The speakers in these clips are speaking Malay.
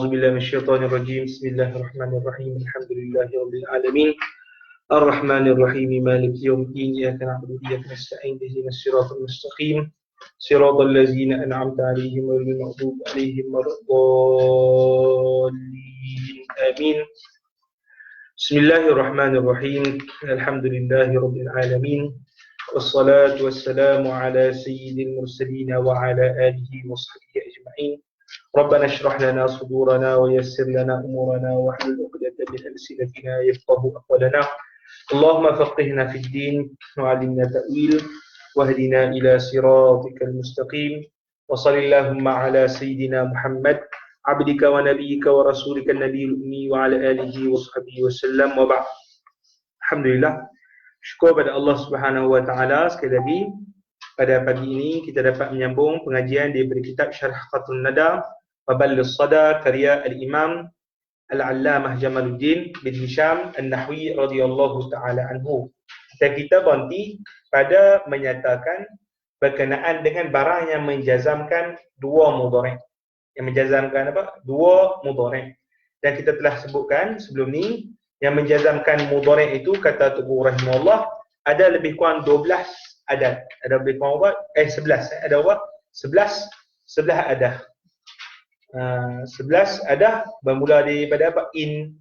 أعوذ بالله من الشيطان الرجيم. بسم الله الرحمن الرحيم. الحمد لله رب العالمين الرحمن الرحيم مالك يوم الدين. إياك نعبد وإياك نستعين اهدنا الصراط المستقيم صراط الذين أنعمت عليهم غير المغضوب عليهم ولا الضالين آمين. بسم الله الرحمن الرحيم. الحمد لله رب العالمين والصلاة والسلام على سيد المرسلين وعلى آله وصحبه أجمعين. ربنا اشرح لنا صدورنا ويسر لنا أمورنا واحلل عقدة من ألسنتنا يفقهوا أقوالنا. اللهم فقهنا في الدين وعلمنا تأويل واهدنا إلى صراطك المستقيم. وصل اللهم على سيدنا محمد عبدك ونبيك ورسولك النبي الأمي وعلى آله وصحبه وسلم وبعد. Alhamdulillah, syukur pada Allah Subhanahu wa taala. Sekali lagi pada pagi ini kita dapat menyambung pengajian daripada kitab Syarh Qatrun Nada Maballus Sada karya Al-Imam Al-Allamah Jamaluddin bin Hisham An-Nahwi radhiyallahu taala anhu. Kita berhenti pada menyatakan berkenaan dengan barang yang menjazamkan dua mudhari'. Yang menjazamkan apa? Dua mudhari'. Dan kita telah sebutkan sebelum ni yang menjazamkan mudhari' itu kata Tugu rahimahullah ada lebih kurang 12 adat. Ada lebih kurang 11. Ada apa? 11 adat. 11 adat bermula daripada apa? In,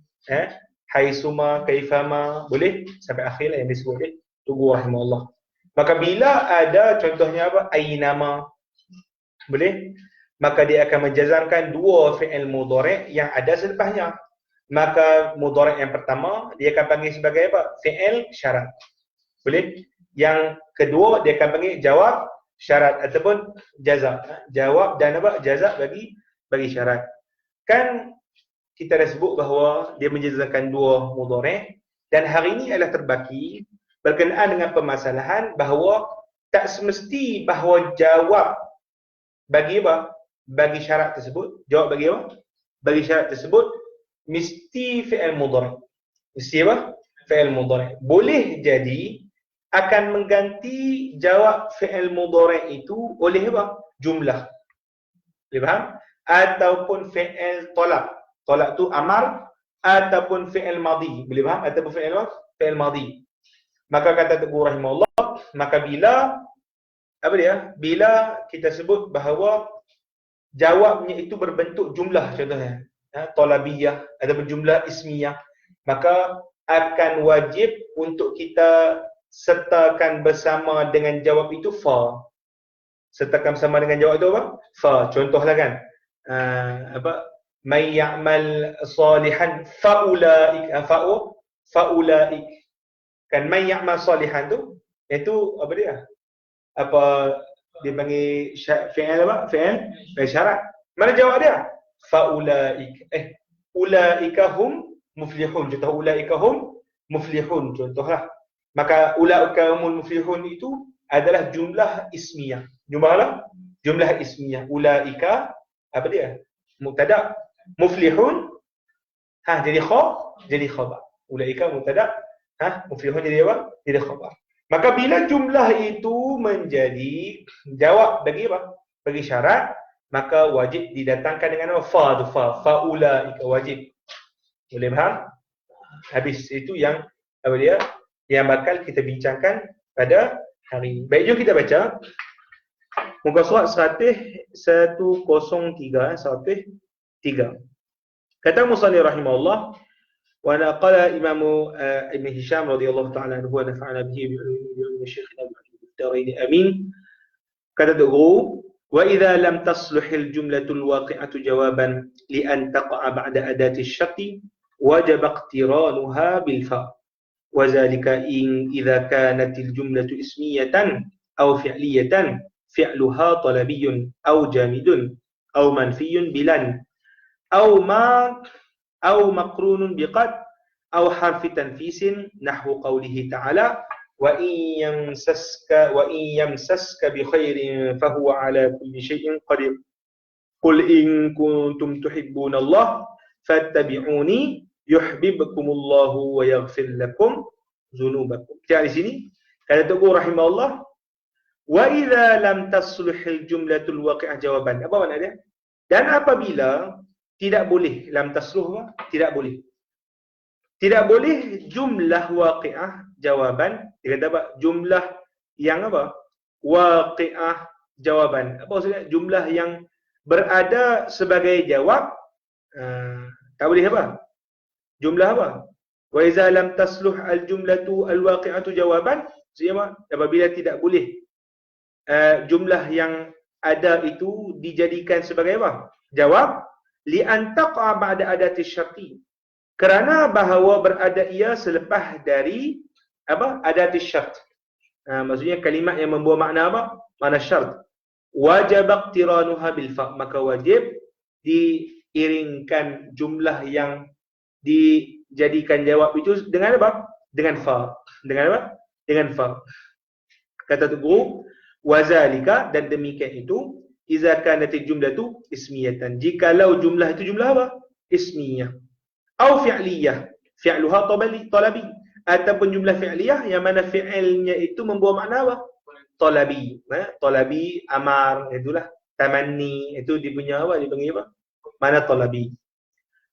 haisuma, kaifama, boleh sampai akhir yang disebut oleh Tugu rahimahullah. Maka bila ada contohnya apa? Ainama, boleh, maka dia akan menjazamkan dua fi'il mudhari' yang ada selepasnya. Maka mudhari' yang pertama dia akan panggil sebagai apa? Fi'il syarat. Boleh? Yang kedua dia akan panggil jawab syarat ataupun jaza. Jawab dan apa? Jaza bagi syarat. Kan kita dah sebut bahawa dia menjazamkan dua mudhari' dan hari ini adalah terbaki berkenaan dengan permasalahan bahawa tak semesti bahawa jawab bagi apa? Bagi syarat tersebut, jawab bagi apa? Bagi syarat tersebut mesti fi'il mudhari'. Mesti apa? Fi'il mudhari'. Boleh jadi akan mengganti jawab fi'il mudhari' itu oleh apa? Jumlah. Boleh faham? Ataupun fi'il tolak. Tolak tu amar ataupun fi'il madhi. Boleh faham? Ataupun fi'il apa? Fi'il madhi. Maka kata Tugu rahimahullah, maka bila apa dia? Bila kita sebut bahawa jawabnya itu berbentuk jumlah contohnya, talabiyah ataupun jumlah ismiyah, maka akan wajib untuk kita sertakan bersama dengan jawab itu fa. Sertakan bersama dengan jawab itu apa? Fa. Contohlah kan, apa? May ya'mal salihan faulaik, faulaik. Kan may ya'mal salihan tu iaitu apa dia? Apa dia panggil fi'il apa? Fi'il syarat. Mana jawab dia? Faulaik. Ulaika hum muflihun. Contoh ulaika hum muflihun contohlah. Maka ulaika humul muflihun itu adalah jumlah ismiyah. Jumlah ismiyah. Ulaika apa dia? Mubtada. Muflihun jadi khabar. Ulaika mubtada, muflihun jadi apa? Jadi khabar. Maka bila jumlah itu menjadi jawab bagi apa? Bagi syarat, maka wajib didatangkan dengan apa? Faulaika wajib. Boleh faham? Habis itu yang apa dia? Yang bakal kita bincangkan pada hari ini. Baik, jom kita baca muka surat 103. Kata Musannif rahimahullah, wa naqala Imam Ibn Hisham radhiyallahu ta'ala anhu wa nafa'ana bihi bi syekhina bi amin. Kata Tugu, wa idza lam tasluh al-jumlatu al-waqi'atu jawaban li an taqa'a ba'da adati asy-syarti wajaba iqtiranuha bil fa. Wa zalika in idza kanat al-jumlatu ismiyatan aw fi'liyatan fi'luha talabiyyun aw jamidun aw manfiyyun bilan aw ma aw maqrunun biqad aw harfi tanfisin nahwu qawlihi ta'ala wa in yamsaska bi khairin fahuwa ala kulli syai'in qadir qul in kuntum tuhibbuna Allah fattabi'uni yuhibbukumullahu wa yaghfir lakum dzunubakum. Jadi di sini kata Tugu rahimahullah, wa idza lam tasluhil jumlatul waqi'ah jawaban. Apa makna dia? Dan apabila tidak boleh lam tasluh apa? Tidak boleh. Tidak boleh jumlah waqi'ah jawaban. Dia kata apa? Jumlah yang apa? Waqi'ah jawaban. Apa maksudnya? Jumlah yang berada sebagai jawab. Tak boleh apa? Jumlah apa? Wa iza lam tasluh al-jumlatu al-waqi'atu jawaban. Maksudnya apa? Apabila tidak boleh jumlah yang ada itu dijadikan sebagai apa? Jawab. Li'an taqa ba'da adati syarti. Kerana bahawa berada ia selepas dari apa? Adati syart. Maksudnya kalimat yang membawa makna apa? Makna syart. Wajib iqtiranuha bil fa'. Maka wajib diiringkan jumlah yang dijadikan jawab itu dengan apa? Dengan fa. Dengan apa? Dengan fa. Kata tu guru, wazalika, dan demikian itu, iza kanati jumlatu ismiyatan. Jikalau jumlah itu jumlah apa? Ismiyah. Au fi'liyah. Fi'luha talabi. Ataupun jumlah fi'liyah yang mana fi'ilnya itu membawa makna apa? Talabi. Talabi, amar, itulah. Tamanni, itu dia punya apa? Dia panggil apa? Mana talabi.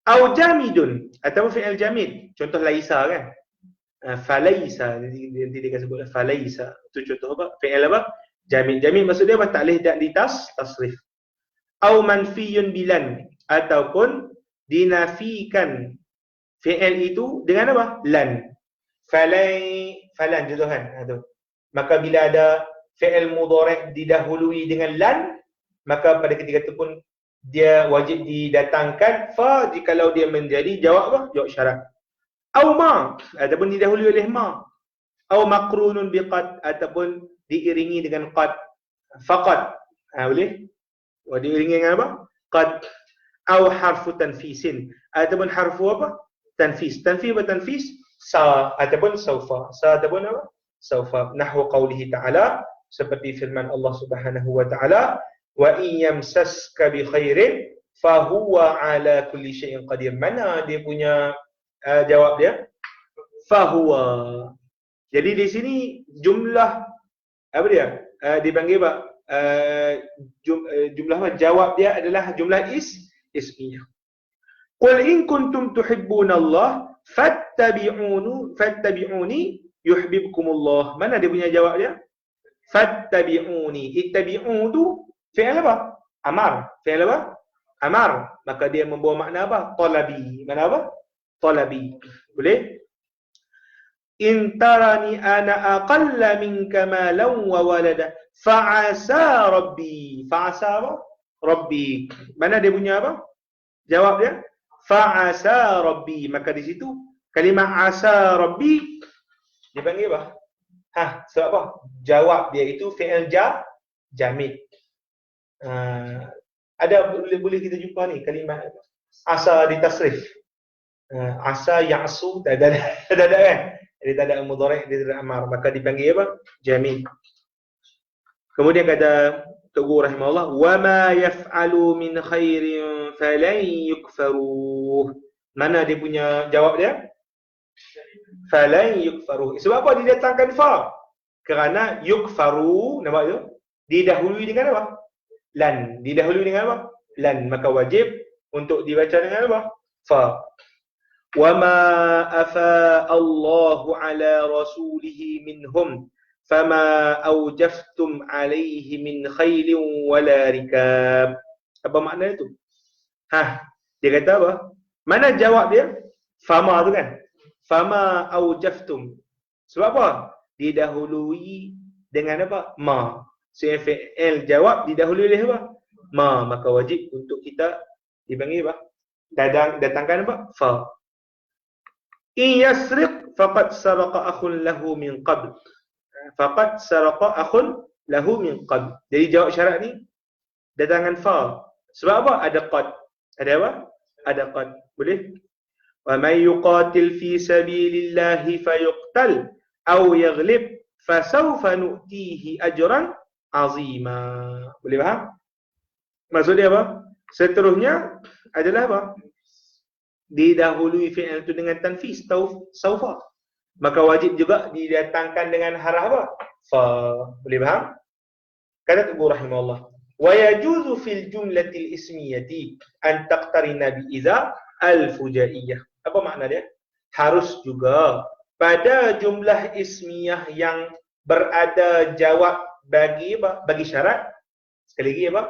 Au jamidun. Ataupun fi'il jamid. Contoh laisa kan? Falaisa. Nanti dia akan sebut falaisa. Itu contoh apa? Fi'il apa? Jamid. Jamid maksudnya apa? Tak boleh tasrif. Au manfiyun bilan. Ataupun dinafikan fi'il itu dengan apa? Lan. Falan contohan. Maka bila ada fi'il mudhari' didahului dengan lan, maka pada ketika itu pun dia wajib didatangkan fa jikalau dia menjadi jawab apa? Jawab syarat. Au ma, ataupun didahului oleh ma. Au maqrunun biqad, ataupun diiringi dengan qad. Faqad. Boleh? Diiringi dengan apa? Qad. Au harfu tanfisin, ataupun harfu apa? Tanfis. Tanfis apa tanfis? Sa ataupun saufa. Sa ataupun apa? Saufa. Nahwu qawlihi ta'ala, seperti firman Allah Subhanahu wa ta'ala, wa in yamsaska bi khairin fa huwa ala kulli syai'in qadir. Mana dia punya jawab dia? Fa huwa. Jadi di sini jumlah apa dia? Dipanggil apa? Jumlah apa? Jawab dia adalah jumlah ismiyah. Qul in kuntum tuhibbunallah fattabi'uni yuhibbukumullah. Mana dia punya jawab dia? Fattabi'uni. Ittabi'u tu fi'il apa? Amar. Fi'il apa? Amar. Maka dia membawa makna apa? Talabi. Mana apa? Talabi. Boleh? In tarani ana aqalla minka malan wa walada fa'asa rabbi. Fa'asa apa? Rabbi. Mana dia punya apa? Jawab dia? Fa'asa rabbi. Maka di situ kalimah asa rabbi dipanggil apa? Sebab apa? Jawab dia itu fi'il jamid. Ada boleh kita jumpa ni kalimah asa ditasrif. Asa ya'su tak ada kan? Jadi tak ada mudhari', dia tidak amar, maka dipanggil apa? Jamid. Kemudian kata Tok Guru rahimahullah, wa ma yaf'alu min khairin falan yukfaruh. Mana dia punya jawab dia? Falan yukfaruh. Sebab apa didatangkan fa? Kerana yukfaru, nampak tu? Didahului dengan apa? Lan. Didahului dengan apa? Lan. Maka wajib untuk dibaca dengan apa? Fa. Wa ma afa Allahu ala rasulihi minhum fama awjaftum alaihi min khailin wala rikab. Apa makna itu? Dia kata apa? Mana jawab dia? Fama tu kan? Fama awjaftum. Sebab apa? Didahului dengan apa? Ma. So fi'il jawab didahului oleh apa? Ma. Maka wajib untuk kita dipanggil apa? Datangkan apa? Fa. In yasriq faqad saraqa akhun lahu min qabl. Faqad saraqa akhun lahu min qabl. Jadi jawab syarat ni datangkan fa. Sebab apa? Ada qad. Ada apa? Ada qad. Boleh? Wa may yuqatil fi sabilillahi fayuqtal aw yaghlib fasawfa nu'tihi ajran azima. Boleh faham? Maksud dia apa? Seterusnya adalah apa? Didahului fi'il itu dengan tanfis saufa. Maka wajib juga didatangkan dengan haraf apa? Fa. Boleh faham? Kata Tok Guru rahimahullah, Wa yajuzu fil jumlatil ismiyati an taqtarina bi idza al-fujaiyah. Apa makna dia? Harus juga pada jumlah ismiyah yang berada jawab bagi apa? Bagi syarat. Sekali lagi apa?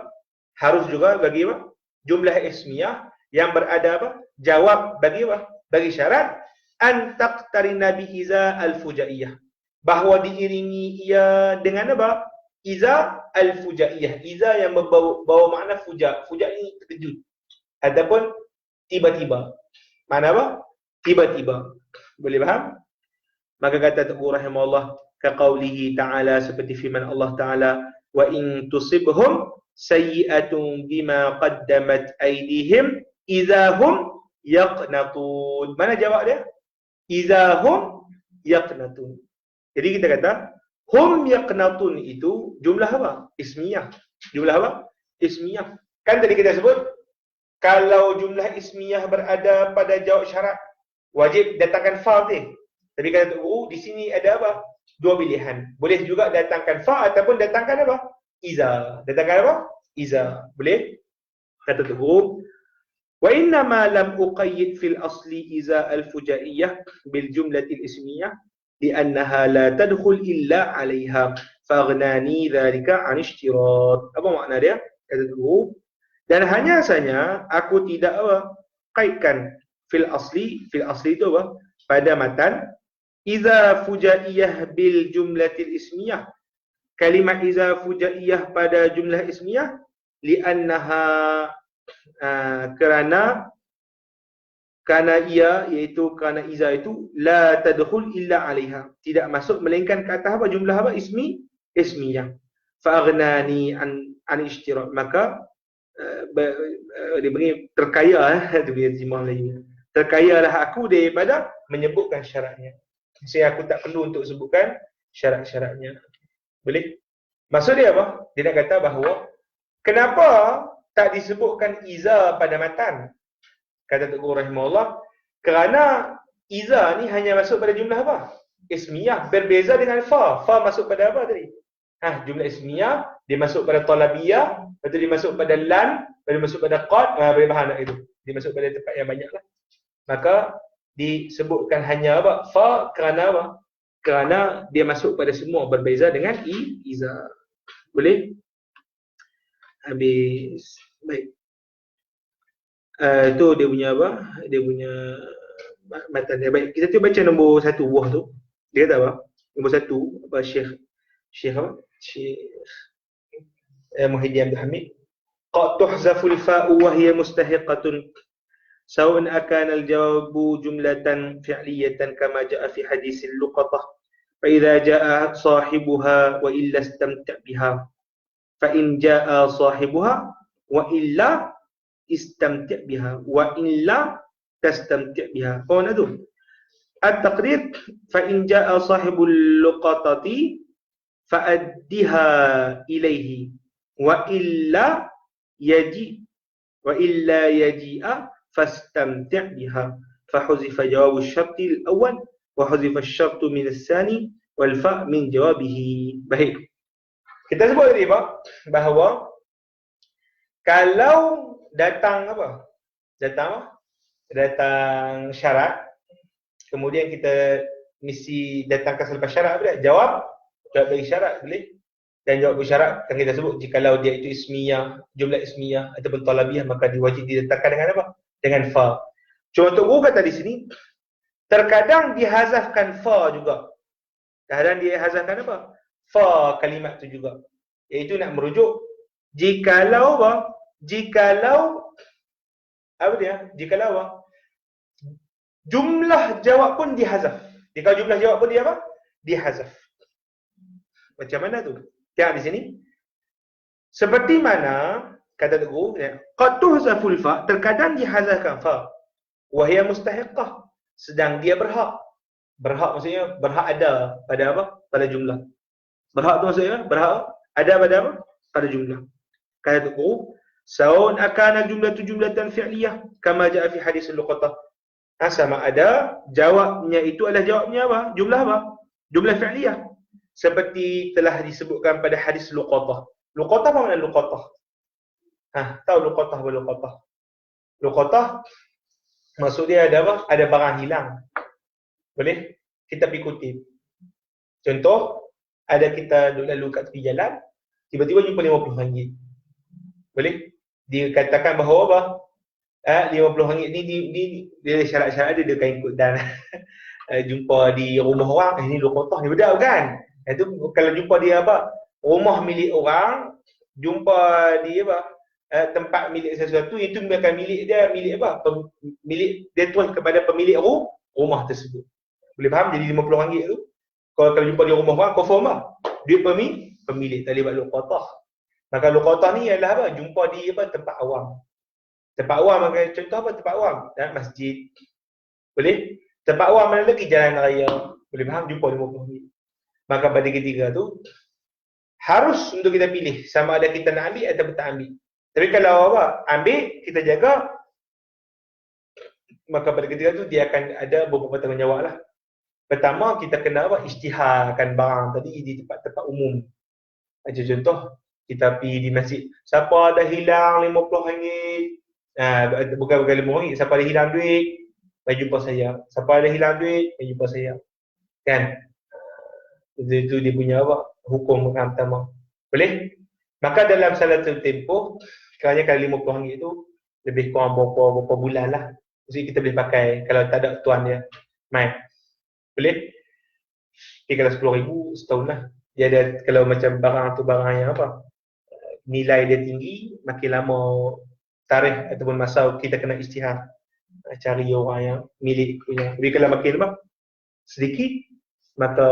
Harus juga bagi apa? Jumlah ismiyah yang berada apa? Jawab bagi apa? Bagi syarat an taqtarina bi iza al-fujaiyah. Bahawa diiringi ia dengan apa? Iza al-fujaiyah. Iza yang bawa makna fuja. Fuja ini terkejut ataupun tiba-tiba. Mana apa? Tiba-tiba. Boleh faham? Maka kata Tuhan rahimahullah, kaqaulihi ta'ala, seperti firman Allah Ta'ala, wa in tusibhum sayyi'atun bima qaddamat aydihim idahum yaqnatun. Mana jawab dia? Idahum yaqnatun. Jadi kita kata hum yaqnatun itu jumlah apa? Ismiyah. Jumlah apa? Ismiyah. Kan tadi kita sebut kalau jumlah ismiyah berada pada jawab syarat, wajib datangkan fa ni. Tapi kata di sini ada apa? Dua pilihan. Boleh juga datangkan fa ataupun datangkan apa? Iza. Datangkan apa? Iza. Boleh? Kata Tuhan, wa inna ma lam uqayyid fil asli iza al-fujaiyah bil jumlatil ismiyah li'annaha la tadkhul illa 'alayha faghnani dhalika 'an ishtirat. Apa makna dia? Kata Tuhan, dan hanya saja aku tidak apa? Kaitkan fil asli itu apa? Pada matan iza fujaiyah bil jumlatil ismiyah. Kalimat iza fujaiyah pada jumlah ismiyah li'annaha kerana ia, iaitu kerana iza itu la tadkhul illa 'alaiha, tidak masuk melainkan ke atas apa? Jumlah apa? Ismiyah. Fa aghnani an ishtirak, maka dia beri terkaya dia punya terjemah Melayu. Terkayalah aku daripada menyebutkan syaratnya. Saya aku tak perlu untuk sebutkan syarat-syaratnya. Boleh? Maksud dia apa? Dia nak kata bahawa kenapa tak disebutkan iza pada matan? Kata Tuhan rahimahullah, kerana iza ni hanya masuk pada jumlah apa? Ismiyah. Berbeza dengan fa. Fa masuk pada apa tadi? Jumlah ismiyah, dia masuk pada talabiyah, lepas tu dia masuk pada lan, lepas dia masuk pada qad, boleh faham tak itu? Dia masuk pada tempat yang banyak lah. Maka disebutkan hanya apa? Fa kerana apa? Kerana dia masuk pada semua, berbeza dengan iza. Boleh? Habis. Baik. Tu dia punya apa? Dia punya matan dia. Baik, kita cuba baca nombor 1 buah tu. Dia kata apa? Nombor 1 apa? Syekh apa? Syekh Muhyiddin Abdul Hamid. Qad tuhzaful fa'u wa hiya mustahiqatun sawa'un akana al-jawabu jumlatan fi'liyatan kama ja'a fi hadis al-luqatah fa idza ja'a sahibuha wa illa istamta' biha fa in ja'a sahibuha wa illa istamta' biha wa illa tastamta' biha. Oh nadu at-taqdir fa in ja'a sahibul luqatati fa'addiha ilaihi wa illa yaji'a fastamti' biha fahuzifa jawabu syarti al-awwal wa huzifa syartu min al-thani wal fa' min jawabihi. Baik, kita sebut tadi bahawa kalau datang apa? Datang syarat, kemudian kita mesti datangkan selepas syarat apa dia? Jawab bagi syarat boleh. Dan jawab bagi syarat kan kita sebut jikalau dia itu ismiyah, jumlah ismiyah ataupun talabiyah, maka diwajib diletakkan dengan apa? Dengan fa. Cuma untuk guru kata di sini, terkadang dihazafkan fa juga. Kadang dihazafkan apa? Fa kalimat tu juga. Iaitu nak merujuk jikalau apa? Jikalau jumlah jawab pun dihazaf. Jika jumlah jawab pun dia apa? Dihazaf. Macam mana tu? Tengok di sini. Seperti mana kata guru, qad tuhzaful fa, terkadang dihazafkan fa. Wa hiya mustahiqah, sedang dia berhak. Berhak maksudnya berhak ada pada apa? Pada jumlah. Berhak tu maksudnya berhak ada pada apa? Pada jumlah. Kata guru, saun akana jumlatu jumlatan fi'liyah kama jaa fi hadis al-luqatah. Sama ada jawabnya itu adalah jawabnya apa? Jumlah apa? Jumlah fi'liyah. Seperti telah disebutkan pada hadis luqatah. Luqatah apa makna luqatah? Tahu luqatah apa luqatah? Luqatah maksud dia ada apa? Ada barang hilang. Boleh? Kita pergi kutip. Contoh, ada kita duduk lalu kat tepi jalan, tiba-tiba jumpa RM50. Boleh? Dikatakan bahawa apa? RM50 ni dia syarat-syarat dia akan ikut dan jumpa di rumah orang, ni luqatah ni bedak kan? Itu kalau jumpa dia apa? Rumah milik orang, jumpa di apa? Tempat milik sesuatu, itu bukan milik dia, milik apa? Milik dia tuan kepada pemilik rumah tersebut. Boleh faham? Jadi RM50 tu kalau jumpa di rumah orang, confirm lah dia pemilik, tak boleh buat luqatah. Maka luqatah ni ialah apa? Jumpa di apa? Tempat awam. Tempat awam, contoh apa? Tempat awam, masjid. Boleh? Tempat awam mana lagi? Jalan raya. Boleh faham? Jumpa RM50. Maka pada ketiga tu harus untuk kita pilih sama ada kita nak ambil atau tak ambil. Tapi kalau apa? Ambil, kita jaga, maka pada ketiga tu dia akan ada beberapa tanggungjawab lah. Pertama, kita kena apa? Isytiharkan barang tadi di tempat-tempat umum. Macam contoh, kita pergi di masjid. Siapa ada hilang RM50? Bukan RM50. Siapa ada hilang duit, mari jumpa saya. Siapa ada hilang duit, mari jumpa saya. Kan? Itu dia punya apa? Hukum yang pertama. Boleh? Maka dalam salah satu tempoh, sekiranya kalau RM50 tu lebih kurang berapa bulan lah. Jadi kita boleh pakai kalau tak ada tuan dia. Mai. Boleh? Tapi kalau RM10,000 setahun lah. Dia ada, kalau macam barang tu barang yang apa? Nilai dia tinggi, makin lama tarikh ataupun masa kita kena isytihar. Cari orang yang milik punya. Tapi kalau makin apa? Sedikit, maka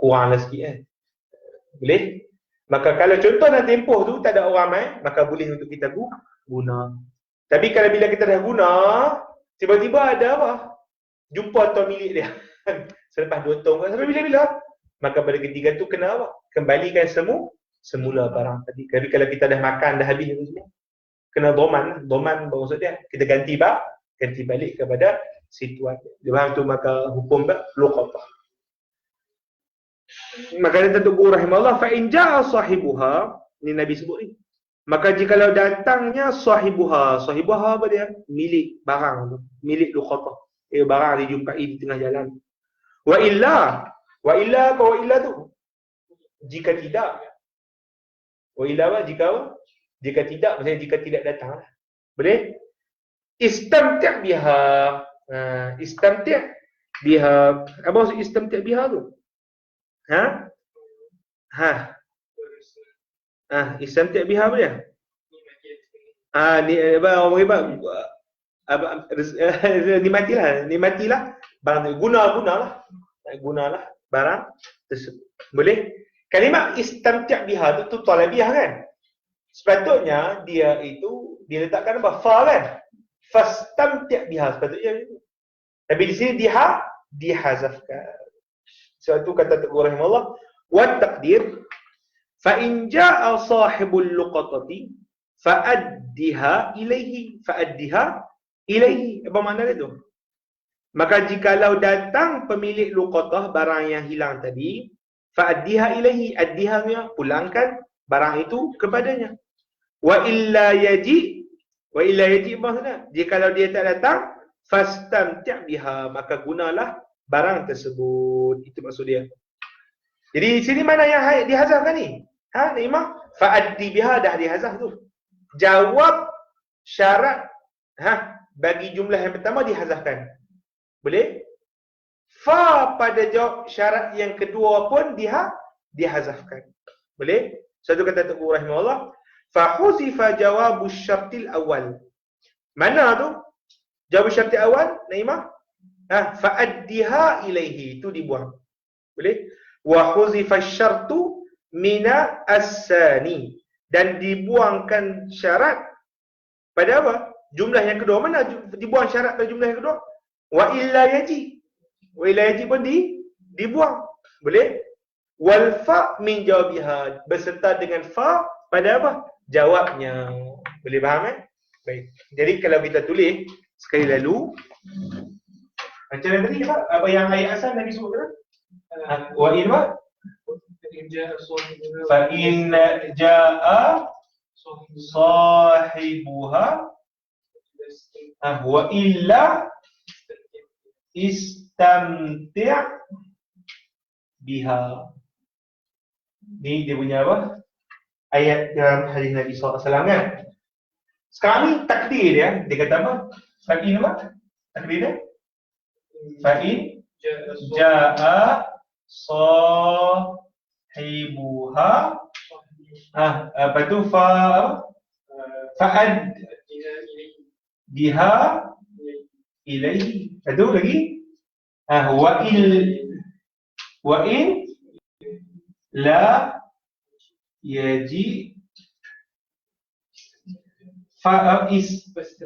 kuranglah sikit. Boleh? Maka kalau contoh dalam tempoh tu tak ada orang ramai, maka boleh untuk kita guna. Tapi kalau bila kita dah guna, tiba-tiba ada apa? Jumpa tuan milik dia. Selepas 2 tahun, sampai bila-bila. Maka pada ketiga tu kena apa? Kembalikan semula barang tadi. Tapi kalau kita dah makan, dah habis semua, kena doman. Doman maksud dia, kita ganti balik kepada situasi. Dia faham tu, maka hukum luqatah. Maka dia tentu guru rahimahullah, fa in jaa sahibuha, ni Nabi sebut ni. Maka jikalau datangnya sahibuha apa dia? Milik barang tu, milik luqatah. Barang dijumpai di tengah jalan. Wa illa tu jika tidak. Wa illa apa? Jika tidak, maksudnya jika tidak datang. Boleh? Istamti' biha. Istamti' biha. Apa maksud istamti' biha tu? Istamti' biha apa dia? Ni apa orang hebat? Nikmatilah barang tu. Gunalah barang tersebut. Boleh? Kalimah istamti' biha tu talabiah kan? Sepatutnya dia letakkan apa? Fa kan? Fastamti' biha sepatutnya itu. Tapi di sini dihazafkan. Sebab tu kata Tuhan rahimahullah, wa taqdir fa in jaa sahibul luqatati fa'addiha ilaihi. Apa makna itu? Maka jikalau datang pemilik luqatah barang yang hilang tadi, fa'addiha ilaihi, addiha pulangkan barang itu kepadanya. Wa illa yaji maksudnya, jikalau dia tak datang, fastamti' biha, maka gunalah barang tersebut. Itu maksud dia. Jadi di sini mana yang dihazafkan ni? Imam fa'addi biha dah dihazaf tu. Jawab syarat bagi jumlah yang pertama dihazafkan. Boleh? Fa pada jawab syarat yang kedua pun dihazafkan. Boleh? Satu kata Tuhan rahimahullah, fa huzifa jawabus syartil awal. Mana tu? Jawab syartil awal, Naimah? Fa'addiha ilaihi, itu dibuang. Boleh? Wa huzifa syartu mina as-sani, dan dibuangkan syarat pada apa? Jumlah yang kedua. Mana dibuang syarat pada jumlah yang kedua? Wa illa yaji pun dibuang. Boleh? Wal fa min jawabiha, beserta dengan fa pada apa? Jawabnya. Boleh faham Baik. Jadi kalau kita tulis sekali lalu, macam mana tadi apa yang ayat asal Nabi sebut kan? Wa in jaa sahibuha wa illa istamti' biha. Ni dia punya apa? Ayat dalam hadis Nabi SAW kan. Sekarang ni takdir dia. Dia kata apa? Fa'in apa? Takdir dia? Fa'in ja'a sahibuha apa tu fa'ad biha ilaihi. Aduh lagi. Wa in la yaji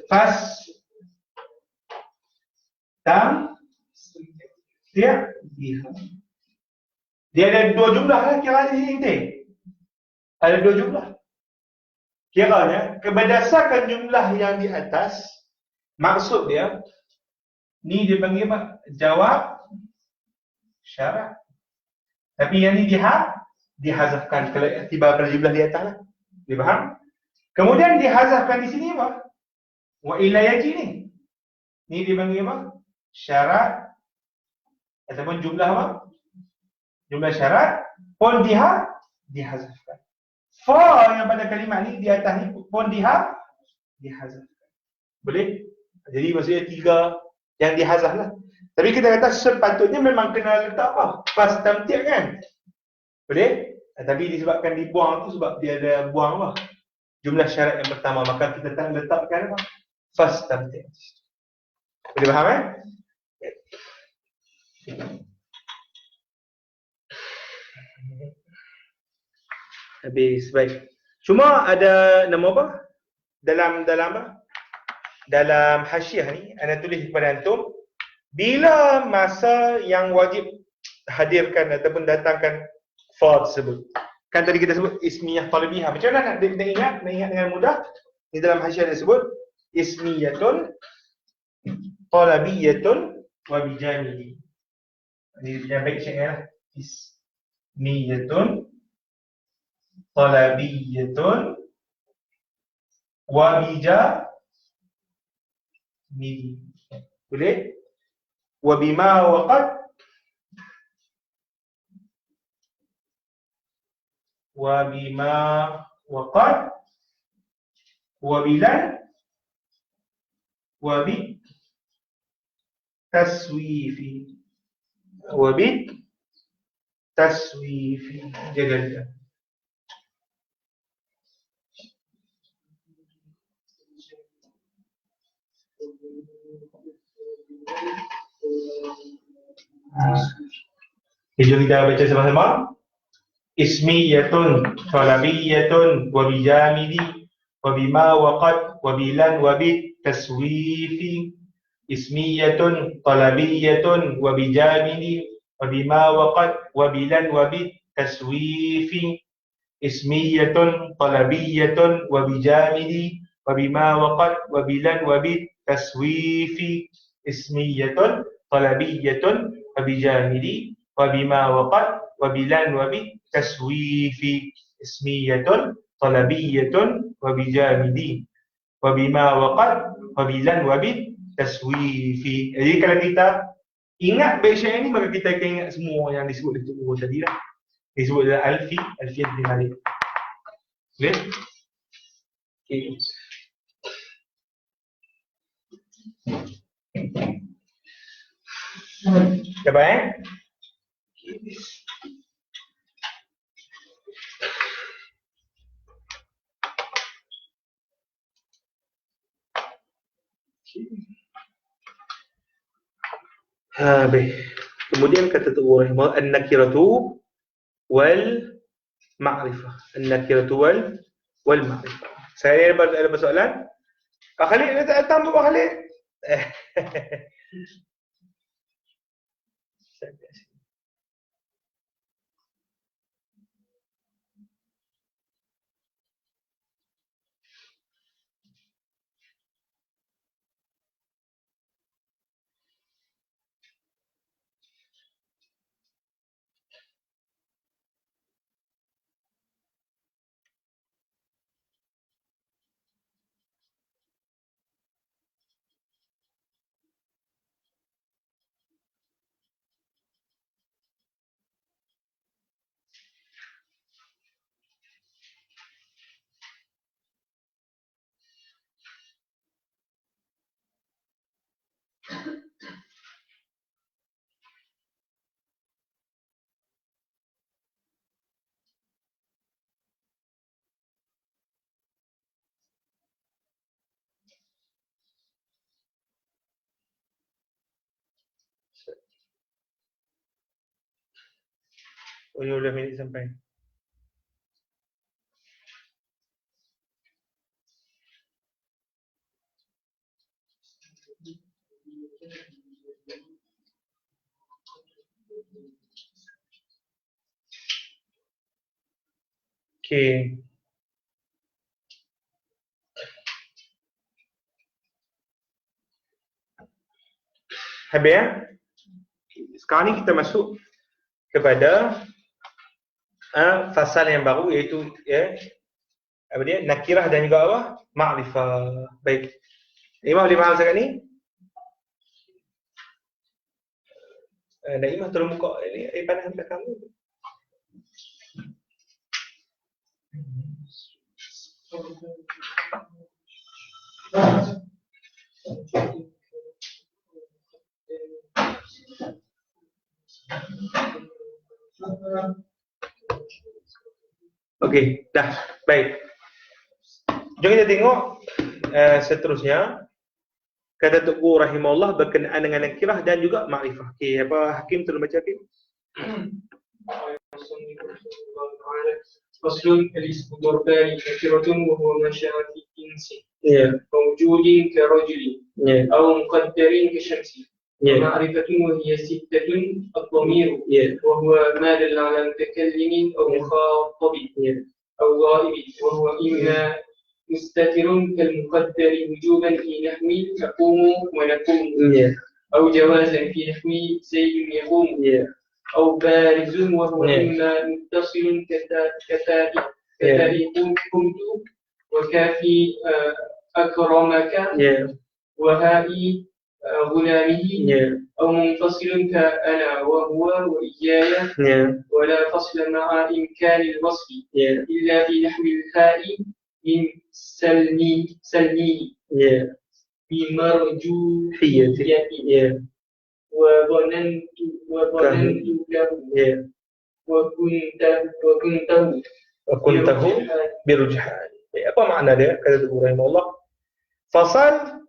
fas tam dia biha. Dia ada dua jumlah lah kira di sini. Ada dua jumlah. Kiranya berdasarkan jumlah yang di atas, maksud dia ni dia panggil apa? Jawab syarat. Tapi yang ni dihazafkan kalau iktibar pada jumlah di atas lah. Dia faham? Kemudian dihazafkan di sini apa? Wa illa yaji ni. Ni dia panggil apa? Syarat ataupun jumlah apa? Jumlah syarat pun dihazafkan. Fa yang pada kalimat ni di atas ni pun dihazafkan. Boleh? Jadi maksudnya tiga yang dihazaf lah. Tapi kita kata sepatutnya memang kena letak apa? Fas tamti' kan? Boleh? Tapi disebabkan dibuang tu sebab dia ada buang apa? Jumlah syarat yang pertama. Maka kita tak letakkan apa? Fas tamti'. Boleh faham kan? Habis baik. Cuma ada nama apa? Dalam apa? Dalam hasyiah ni ana tulis kepada antum bila masa yang wajib hadirkan ataupun datangkan fa tersebut. Kan tadi kita sebut ismiyah talabiyah. Macam mana nak ingat dengan mudah? Di dalam hasyiah disebut ismiyatun talabiyatun wa bijamili. Ini yang baik syai'ah. Ismiyatun talabiyatun wa bijamili. Boleh? Wa bima waqad wa bima waqad wa bilan wa bi taswifi wa bi taswifi. Jaga. Jom kita baca sama-sama. Ismiyatun talabiyatun wa bijamili wa bima waqad wa bilan wa bi taswifi. Ismiyatun talabiyatun wa bijamili wa bima waqad wa bilan wa bi taswifi. Ismiyatun talabiyatun wa bijamili wa bima waqad wa bilan wa bi taswifi. Ismiyatun talabiyatun wa bijamili wa bima waqad wa bilan wa bi taswifi. Ismiyatun talabiyatun wa bijamili wa bima waqad wa bilan wa bi taswifi. Jadi kalau kita ingat bait syair ni maka kita akan ingat semua yang disebut di buku tadi lah. Disebut dalam alfiyah bin Malik. Boleh? Okey. Dapat baik. Kemudian kata tu rahimah an-nakiratu wal ma'rifah. An-nakiratu wal ma'rifah. Saya ada persoalan? Pak Khalid ada datang Pak Khalid? Oh, 15 minit sampai. Okey. Habis ya? Sekarang ni kita masuk kepada fasal yang baru, iaitu apa dia? Nakirah dan juga apa? Ma'rifah. Baik. Imam boleh faham sangat ni? Naimah tolong buka ni air panas dekat kamu. Okey, dah. Baik. Jom kita tengok seterusnya. Kata Tok Guru rahimahullah berkenaan dengan nakirah dan juga makrifah. Okey, apa Hakim tolong baca Hakim? فصل الاسم ضربان نكرة وهو ما شاء في جنس موجود كرجل أو مقدر كشمس ومعرفة وهي ستة الضمير وهو ما دل على متكلم أو مخاطب أو غائب وهو إما مستتر كالمقدر وجوبا في نحو تقوم ونقوم أو جوازا في نحو زيد يقوم أو بارز وهو إما متصل كتاريخ قمت وكافي أكرمك وهائي غلامه أو منفصل كأنا وهو وإياي ولا فصل مع إمكان الوصف إلا في نحو الهاء من سلمي بمرجوحيته وظننت له وكنته birujhan. Apa makna dia? Kata Guru rahimahullah. Fasal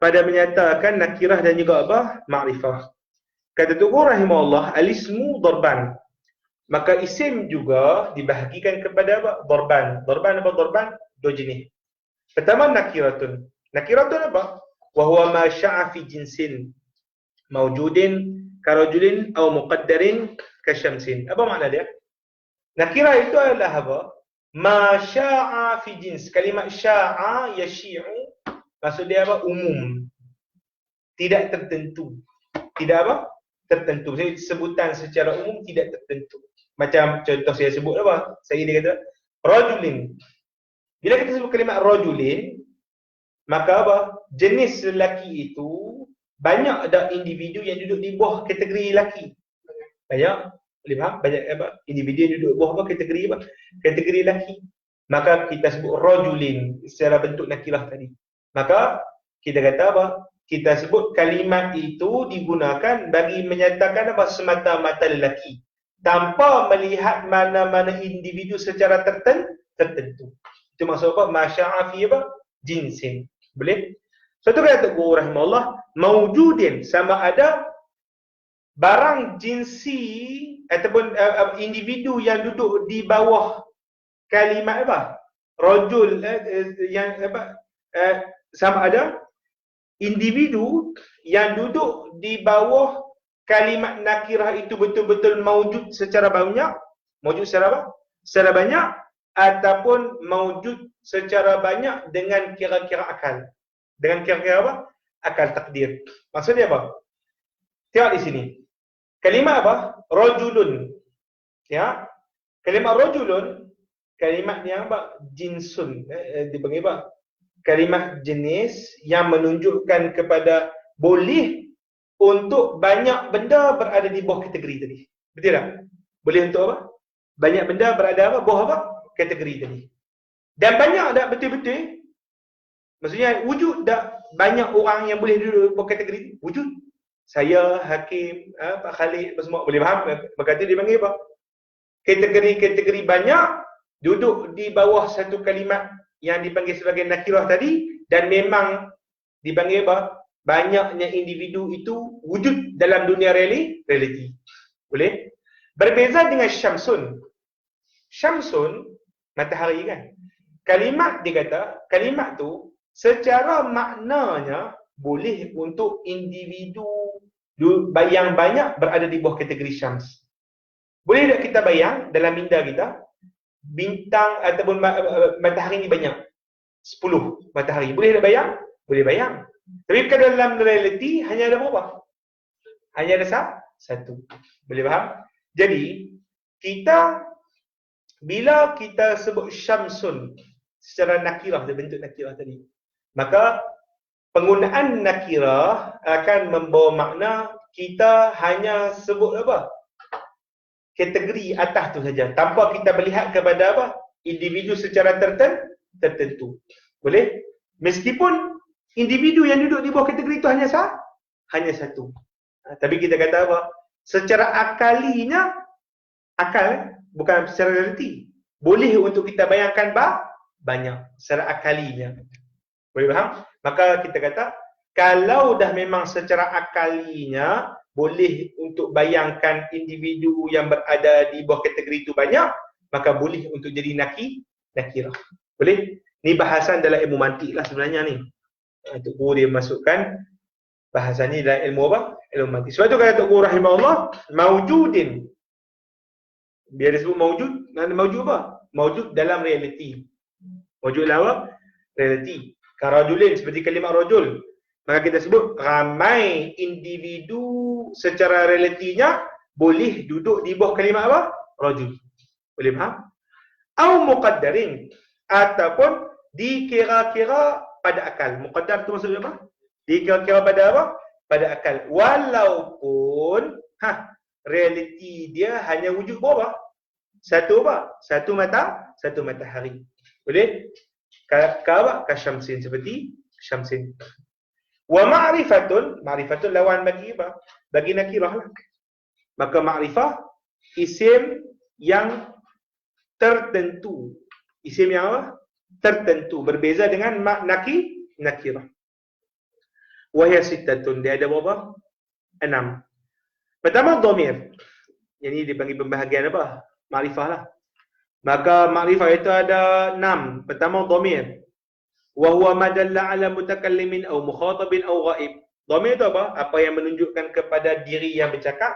pada menyatakan nakirah dan juga apa? Ma'rifah. Kata Guru rahimahullah, al-ismu darban. Maka isim juga dibahagikan kepada apa? Darban. Darban apa darban? Dua jenis. Pertama nakiratun. Nakiratun apa? Wa huwa ma sya'a fi jinsin mawjudin karajulin atau muqaddarin kasyamsin. Apa makna dia? Nakirah itu adalah apa? Ma sya'a fi jins. Kalimat sya'a yashi'u maksud dia apa? Umum. Tidak tertentu. Tidak apa? Tertentu. Jadi sebutan secara umum tidak tertentu. Macam contoh saya sebut apa? Dia kata rajulin. Bila kita sebut kalimat rajulin, maka apa? Jenis lelaki itu banyak ada individu yang duduk di bawah kategori lelaki. Banyak, boleh faham? Banyak apa? Individu yang duduk di bawah apa? Kategori apa? Kategori lelaki. Maka kita sebut rajulin secara bentuk nakirah tadi. Maka kita kata apa? Kita sebut kalimat itu digunakan bagi menyatakan apa? Semata-mata lelaki, tanpa melihat mana-mana individu secara tertentu. Itu maksud apa? Masya'afi apa? Jinsin. Boleh? Satu kata Guru rahimahullah, mawjudin sama ada barang jinsi ataupun individu yang duduk di bawah kalimat apa? Rajul yang apa? Sama ada individu yang duduk di bawah kalimat nakirah itu betul-betul mawjud secara banyak, mawjud secara apa? Secara banyak ataupun mawjud secara banyak dengan kira-kira akal. Dengan kira-kira apa? Akal takdir. Maksudnya apa? Tengok di sini. Kalimat apa? Rajulun. Ya. Kalimat rajulun, kalimat yang apa? Jinsun. Dipanggil apa? Kalimat jenis yang menunjukkan kepada boleh untuk banyak benda berada di bawah kategori tadi. Betul tak? Boleh untuk apa? Banyak benda berada apa? Bawah apa? Kategori tadi. Dan banyak tak betul-betul Maksudnya wujud tak banyak orang yang boleh duduk berkategori ni? Wujud. Saya, Hakim, Pak Khalid, semua boleh faham. Berkata dia panggil apa? Kategori-kategori banyak duduk di bawah satu kalimat yang dipanggil sebagai nakirah tadi, dan memang dipanggil apa? Banyaknya individu itu wujud dalam dunia realiti. Boleh? Berbeza dengan syamsun. Syamsun, matahari kan? Kalimat dia kata, kalimat tu secara maknanya boleh untuk individu yang banyak berada di bawah kategori syams. Boleh tak kita bayang dalam minda kita, bintang ataupun matahari ni banyak? 10 matahari. Boleh tak bayang? Boleh bayang. Tapi kalau dalam realiti hanya ada berapa? Hanya ada satu. Boleh faham? Jadi, bila kita sebut syamsun secara nakirah, dia bentuk nakirah tadi, maka penggunaan nakirah akan membawa makna kita hanya sebut apa? Kategori atas tu saja, tanpa kita melihat kepada apa? Individu secara tertentu. Boleh? Meskipun individu yang duduk di bawah kategori itu hanya satu. Tapi kita kata apa? Secara akalinya, akal bukan secara realiti, boleh untuk kita bayangkan banyak secara akalinya. Boleh faham? Maka kita kata, kalau dah memang secara akalinya boleh untuk bayangkan individu yang berada di bawah kategori itu banyak, maka boleh untuk jadi nakirah. Boleh? Ni bahasan dalam ilmu mantik lah sebenarnya ni. Tok Guru dia masukkan bahasan ni dalam ilmu apa? Ilmu mantik. Sebab tu kata Tok Guru rahimahullah, maujudin. Biar disebut maujud, maujud apa? Maujud dalam realiti. Maujud dalam apa? Realiti. Karajulin, seperti kalimat rajul. Maka kita sebut ramai individu secara realitinya boleh duduk di bawah kalimat apa? Rajul. Boleh faham? Au muqaddarin, ataupun dikira-kira pada akal. Muqaddar tu maksudnya apa? Dikira-kira pada apa? Pada akal. Walaupun realiti dia hanya wujud berapa? Satu apa? Satu matahari. Boleh? Ka syamsin, seperti syamsin. Wa ma'rifatun lawan bagi apa? Bagi nakirah lah. Maka ma'rifah isim yang tertentu. Isim yang apa? Tertentu, berbeza dengan nakirah. Wa hiya sittatun, dia ada berapa? 6. Pertama dhamir. Yang ini dipanggil pembahagian apa? Ma'rifah lah. Maka ma'rifah itu ada 6. Pertama dhamir. Wa huwa ma dalla ala mutakallimin aw mukhatabin aw ghaib. Dhamir itu apa? Apa yang menunjukkan kepada diri yang bercakap,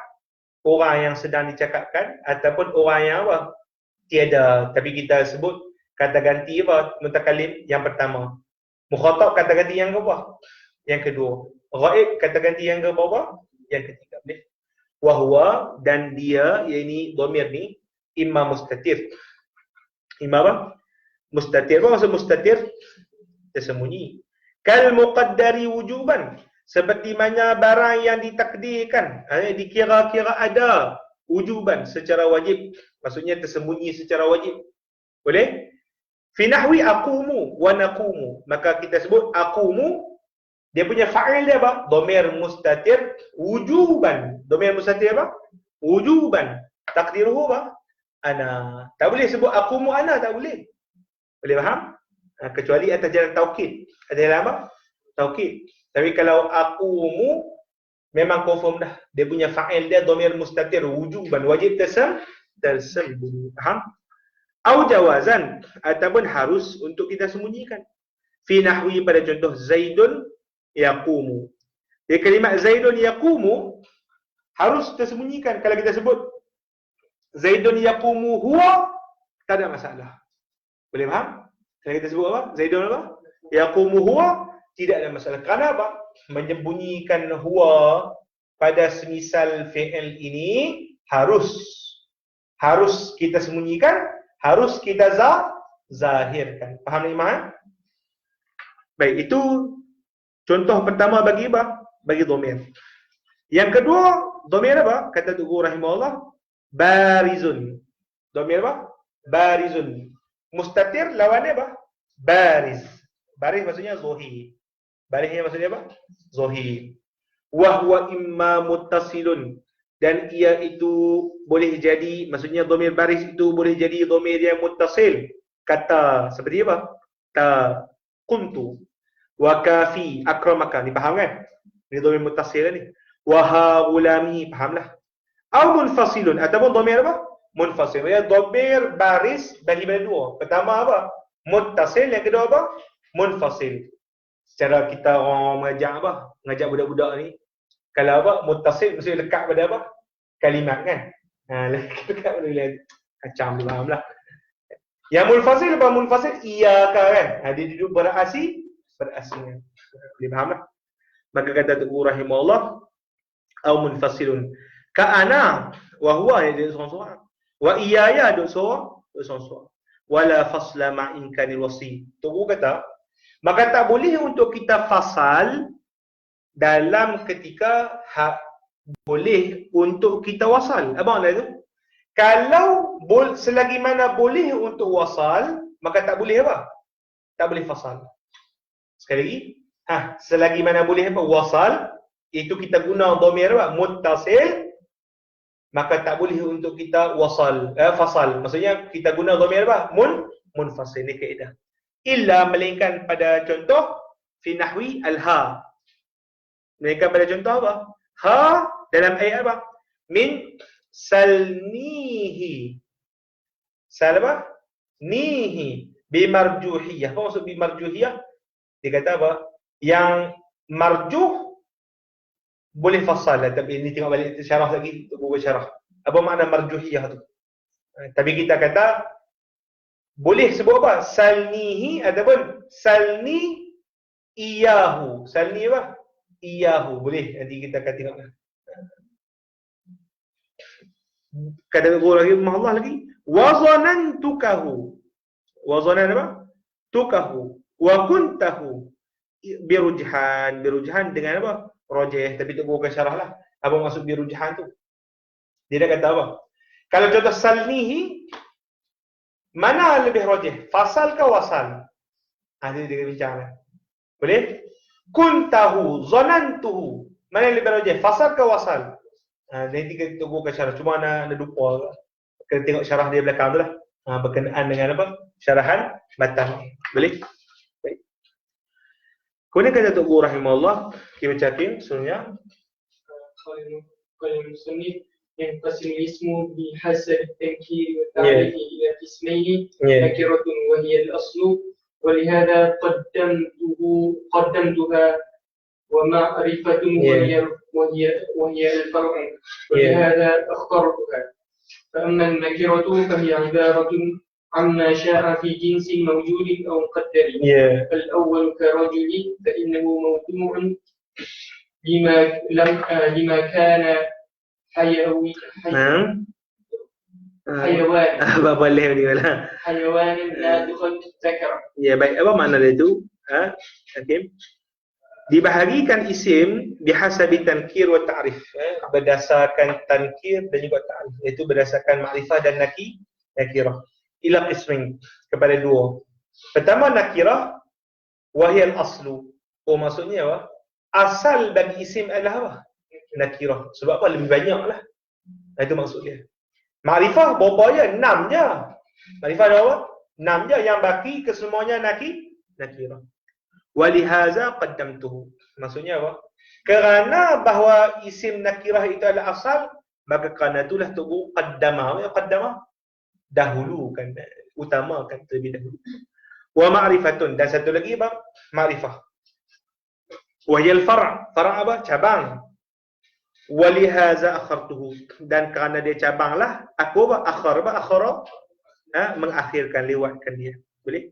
orang yang sedang dicakapkan, ataupun orang yang apa? Tiada. Tapi kita sebut kata ganti apa? Mutakallim yang pertama. Mukhatab kata ganti yang keberapa? Yang kedua. Ghaib kata ganti yang keberapa? Yang ketiga. Wa huwa, dan dia, yakni dhamir ni, imma mustatir. Imma apa? Mustatir. Apa maksud mustatir? Tersembunyi. Kal muqaddari wujuban, seperti mana barang yang ditakdirkan, dikira-kira ada wujuban secara wajib, maksudnya tersembunyi secara wajib. Boleh? Fi nahwi aqumu wa naqumu, maka kita sebut aqumu, dia punya fa'il dia apa? Dhamir mustatir wujuban. Dhamir mustatir apa? Wujuban. Takdiruhu apa? Ana. Tak boleh sebut aqumu ana, tak boleh. Boleh faham? Kecuali atas jalan taukid. Ada jalan apa? Taukid. Tapi kalau aqumu, memang confirm dah. Dia punya fa'il dia dhamir mustatir wujuban, wajib tersembunyi. Faham? Au jawazan, ataupun harus untuk kita sembunyikan. Fi nahwi, pada contoh Zaidun yaqumu. Jadi kalimat Zaidun yaqumu harus tersembunyikan. Kalau kita sebut Zaidun yaqumu huwa, tak ada masalah. Boleh faham? Kalau kita sebut apa? Zaidun apa? Yaqumu huwa, tidak ada masalah. Kerana apa? Menyembunyikan huwa pada semisal fi'il ini harus kita sembunyikan, harus kita zahirkan. Faham ni Iman? Baik, itu contoh pertama bagi apa? Bagi dhamir. Yang kedua, dhamir apa? Kata Tok Guru rahimahullah, barizun. Dhamir apa? Barizun. Mustatir lawannya apa? Bariz. Baris maksudnya zahir. Barisnya maksudnya apa? Zahir. Wa huwa imma muttasilun, dan ia itu boleh jadi, maksudnya dhamir baris itu boleh jadi dhamir yang muttasil. Kata seperti apa? Ta kuntu wa kafi akramaka. Ni faham kan? Ni dhamir muttasil ni. Wa haulami, fahamlah. Au munfasilun, ataupun dhamir apa? Munfasil. Ya, dhamir baris bagi pada dua. Pertama apa? Muttasil, yang kedua apa? Munfasil. Secara kita orang mengajar apa? Mengajar budak-budak ni, kalau apa? Muttasil mesti lekat pada apa? Kalimat kan? Lekat pada kalimat. Kacam lah. Yang munfasil apa? Munfasil iyaka kan? Dia duduk berasi kan? Boleh faham lah? Maka kata Tuku rahimahullah, au munfasilun. Ka'ana wa huwa, dia seorang-seorang. Wa iyaya duk seorang-seorang. Wala fasla ma'imkanil wasi. Tuku kata, maka tak boleh untuk kita fasal dalam ketika boleh untuk kita wasal. Apa makna itu? Kalau selagi mana boleh untuk wasal, maka tak boleh apa? Tak boleh fasal. Sekali lagi, selagi mana boleh apa? Wasal, itu kita guna dhamir apa? Muttasil, maka tak boleh untuk kita wasal, fasal. Maksudnya kita guna dhamir apa? Munfasil. Ini kaedah. Illa, melainkan pada contoh fi nahwi al-ha. Melainkan pada contoh apa? Ha dalam ayat apa? Min salnihi. Sal apa? Nihi bimarjuhiyah. Apa maksud bimarjuhiyah? Dia kata apa? Yang marjuh boleh fasal lah, tapi ini tengok balik syarah lagi, buku syarah. Apa makna marjuhiyah tu? Tapi kita kata boleh sebut apa? Salnihi ataupun salni iyahu. Salni apa? Iyahu. Boleh, nanti kita akan tengok. Kata guru lagi, Allah lagi. Wazanantukahu. Wazanan apa? Tukahu. Wa kuntahu. Birujhan. Birujhan dengan apa? Rojeh. Tapi tu bukan syarah lah. Apa maksud birujhan tu? Dia dah kata apa? Kalau contoh salnihi, mana lebih rojeh? Fasal ke wasal? Dia bincang lah. Boleh? Kuntahu, zanantuhu. Mana yang lebih rojeh? Fasal ke wasal? Nanti kita tunggu ke syarah. Cuma nak lupa. Kena tengok syarah dia belakang tu lah. Berkenaan dengan apa? Syarahan matan. Boleh? Baik. Kemudian kata Tuku rahimahullah, kita bacakan sebenarnya. Kalau musnif ينقسم الاسم بحسب التنكير والتعريف إلى قسمين نكرة وهي الأصل ولهذا قدمتها ومعرفة وهي الفرع ولهذا أخطرتها. فأما النكرة فهي عبارة عما شاء في جنس موجود أو مقدر. فالأول كرجل فإنه موضوع لما كان حيوان حيوان ناطق ذكر. Ya, baik. Apa makna dia itu? Hakim. Dibahagikan isim bihasabi tankir wa ta'rif, berdasarkan tankir dan juga ta'rif, iaitu berdasarkan makrifah dan nakirah. Ila qismin, kepada dua. Pertama nakirah, wahiyal aslu. Maksudnya apa? Asal bagi isim adalah apa? Nakirah. Sebab apa? Lebih banyak lah. Itu maksud dia. Makrifah berapa je? 6 je. Makrifah berapa? 6 je. Yang baki kesemuanya nakirah. Walihaza qaddamtuhu. Maksudnya apa? Kerana bahawa isim nakirah itu adalah asal, maka kerana itulah Tuku qaddamah. Qaddamah dahulukan, utamakan terlebih dahulu. Wa ma'rifatun, dan satu lagi apa? Ma'rifah. Wahyal far'. Far' apa? Cabang. Walihaza akhartuhu, dan kerana dia cabanglah aku akhara mengakhirkan, lewatkan dia. Boleh?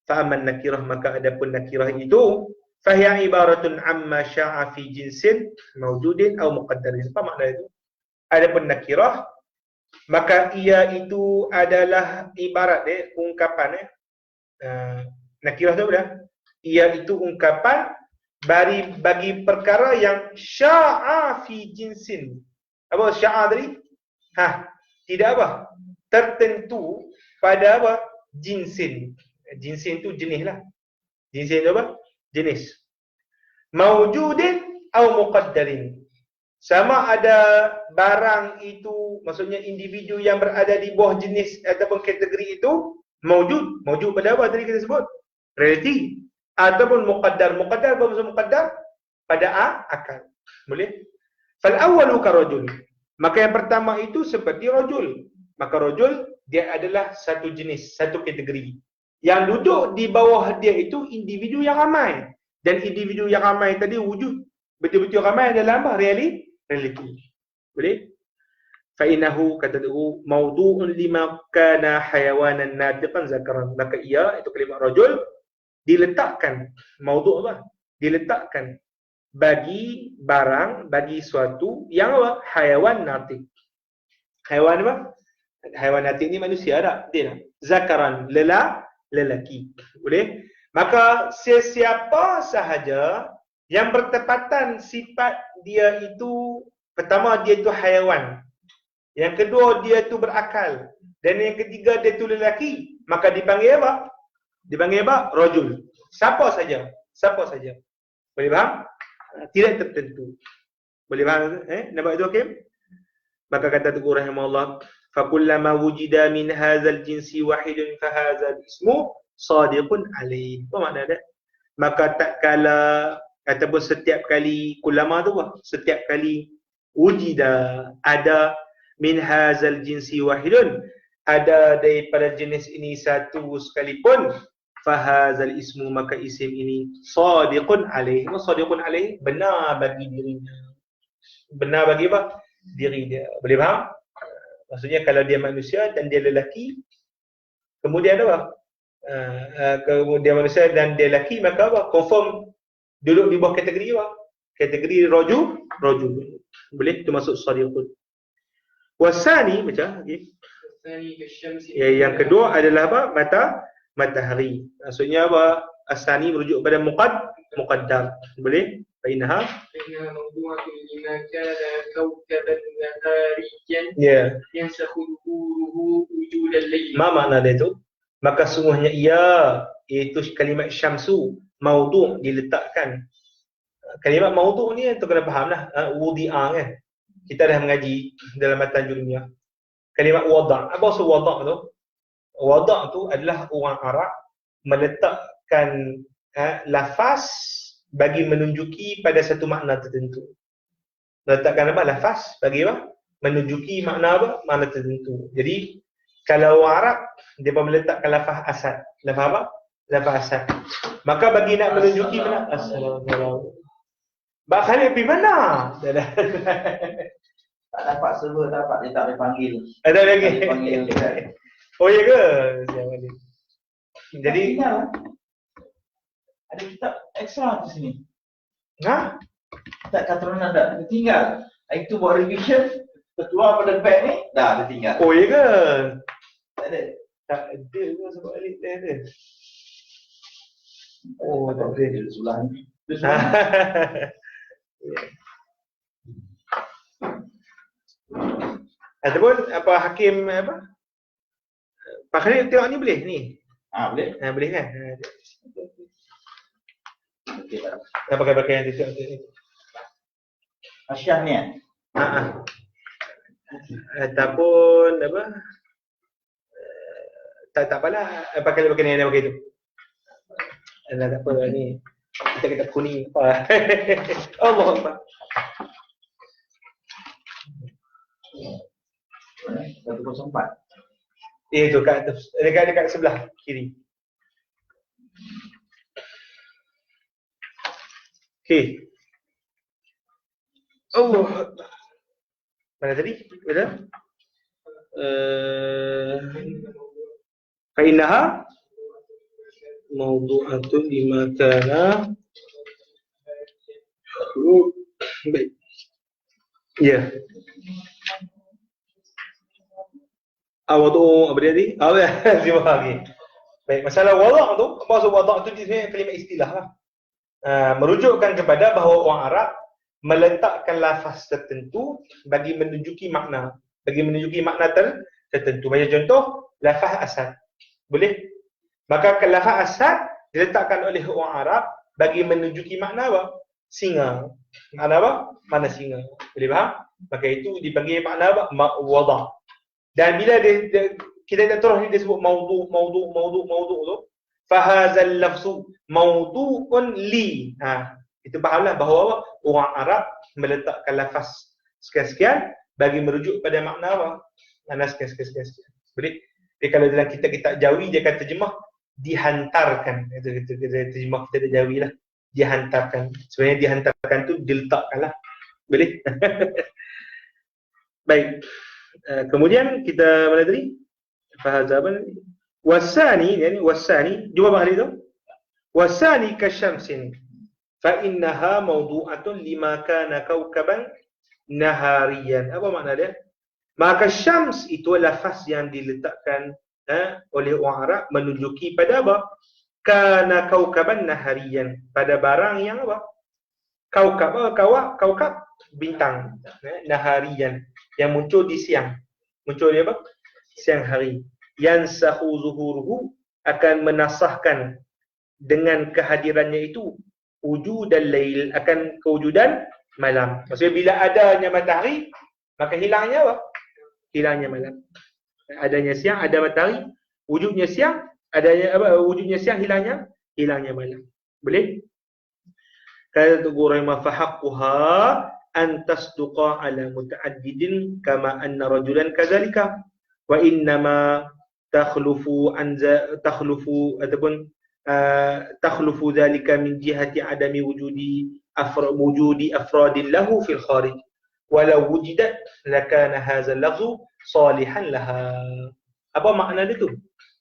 Fa amman nakirah, maka adapun nakirah itu fahiya ibaratun amma sya'a fi jinsin mawjudin aw muqaddarin. Apa makna itu? Adapun nakirah, maka ia itu adalah ibarat ungkapan nakirah tu dah. Ia itu ungkapan bagi perkara yang sya'a fi jinsin. Apa sya'a tadi? Tidak apa? Tertentu pada apa? Jinsin. Jinsin itu jenis lah. Jinsin itu apa? Jenis. Mawjudin atau muqaddarin. Sama ada barang itu, maksudnya individu yang berada di bawah jenis ataupun kategori itu mawjud. Mawjud pada apa tadi kita sebut? Realiti. Ataupun muqaddar. Muqaddar apa maksud muqaddar? Pada akal. Boleh? Fal awwalu karajul. Maka yang pertama itu seperti rajul. Maka rajul dia adalah satu jenis, satu kategori. Yang duduk di bawah dia itu individu yang ramai. Dan individu yang ramai tadi wujud. Betul-betul ramai dalam apa? Realiti. Boleh? Fa'inahu kata tu mawdu'un lima kana hayawanan natiqan zakaran. Maka ia itu kalimat rajul diletakkan. Mawdu' apa? Diletakkan bagi barang, bagi suatu yang apa? Hayawan natiq. Haiwan apa? Haiwan natiq ni manusia tak? Dia tak? Zakaran, lelaki. Boleh? Maka sesiapa sahaja yang bertepatan sifat dia itu, pertama dia itu haiwan, yang kedua dia itu berakal, dan yang ketiga dia itu lelaki, maka dipanggil apa? Dipanggil apa? Rajul. Siapa saja. Siapa saja. Boleh faham? Tidak tertentu. Boleh faham? Nampak itu Hakim? Maka kata Tuhan rahimahullah, fakullama wujida min hadzal jinsi wahidun fahadzal ismu sadiqun alaih. Apa makna dia? Maka tak kala ataupun setiap kali, kullama tu apa? Setiap kali wujida ada min hadzal jinsi wahidun, ada daripada jenis ini satu sekalipun, fahadzal ismu, maka isim ini sadiqun alaih. Sadiqun alaih, benar bagi dirinya. Benar bagi apa? Diri dia. Boleh faham? Maksudnya kalau dia manusia dan dia lelaki, kemudian apa? Kemudian manusia dan dia lelaki, maka apa? Confirm duduk di bawah kategori apa? Kategori rajul. Boleh? Itu masuk sadiqun. Wasani macam okay. Ya, yang kedua adalah apa? Matahari. Maksudnya apa? Asani merujuk kepada muqaddar. Boleh? Fainaha mawdu'atun lima kana kawkaban nahariyan yansakhu dhuhuruhu wujudal layl. Ma makna dia tu? Maka sungguhnya ia, iaitu kalimat syamsu, mawdu' diletakkan. Kalimat mawdu' ni tu kena fahamlah, wudi'a kan. Kita dah mengaji dalam matan jurumiyah. Kalimat wada'. Apa maksud wada' tu? Wada' tu adalah orang Arab meletakkan lafaz bagi menunjuki pada satu makna tertentu. Meletakkan apa? Lafaz bagi apa? Menunjuki makna apa? Makna tertentu. Jadi kalau orang Arab dia meletakkan lafaz asad. Lafaz apa? Lafaz asad. Maka bagi nak menunjuki mana? Assalamualaikum. Mbak Khalid pergi mana? Tak dapat server, dapat dia tak boleh panggil. Ada lagi. Panggil Oh ya ke? Jadi ada kitab extra di sini. Nah, Tak keturunan dah tinggal. Itu buat revision, keluar pada bag ni, dah ada tinggal. oh ya ke? Tak ada. Tak ada ke sebab alik dia ada. Oh, tak ada. Dia sebelah ni. Ataupun apa Hakim apa? Pak Khalid tengok ni boleh ni. Boleh? Boleh kan? Okey tak. Dah pakai yang tu ni. Asyah ni Ataupun apa? Tak apalah, pakai ni ada pakai tu. Tak apa ni. Kita kuning apa. Allah Akbar. 104. Tu kat atas, dekat sebelah kiri. Okey. Allah. Mana tadi? Betul? Fainaha mawdu'atun lima kana. Baik. Ya. Wadu' apa dia tadi? Terima kasih. Baik, masalah wada' tu, maksud wada' tu sebenarnya kalimat istilah lah. Merujukkan kepada bahawa orang Arab meletakkan lafaz tertentu bagi menunjuki makna, tertentu. Macam contoh lafaz asad. Boleh? Maka lafaz asad diletakkan oleh orang Arab bagi menunjuki makna apa? Singa. Makna apa? Mana singa. Boleh faham? Maka itu dipanggil makna apa? Wadah. Dan bila kita dah terus ni dia sebut maudhu tu, fahazal lafzu maudu'un li. Itu fahamlah bahawa apa? Orang Arab meletakkan lafaz sekian-sekian bagi merujuk pada makna apa? Makna sekian-sekian. Boleh? Tapi kalau dalam kitab-kitab Jawi dia akan terjemah dihantarkan. Itu terjemah kita Jawi lah. Dihantarkan. Sebenarnya dihantarkan tu diletakkanlah. Boleh? Baik. Kemudian kita mana tadi? Fahazaban wasani, yani wasani, jumpa hari itu. Wasani kasyamsin fa innaha mawdu'atun lima kana kawkaban nahariyan. Apa makna dia? Maka syams itu lafaz yang diletakkan oleh orang Arab menunjuki pada apa? Kana kawkaban nahariyan, pada barang yang apa? Kaukab bintang, nahariyan, yang muncul di siang. Muncul di apa? Siang hari. Yansahu zuhuruhu, akan menasahkan dengan kehadirannya itu wujudal lail, akan kewujudan malam. Maksudnya bila adanya matahari, maka hilangnya apa? Hilangnya malam. Adanya siang, ada matahari, wujudnya siang, adanya apa? Wujudnya siang, hilangnya malam. Boleh? Kata Tugu Rahimah, fahaqquha an tasduqa ala muta'addidin kama anna rajulan kadzalika wa innama takhlufu ataupun takhlufu dhalika min jihati adami wujudi afradin lahu fil kharij walau wujidat lakana hadzal lafzu salihan laha. Apa makna dia tu?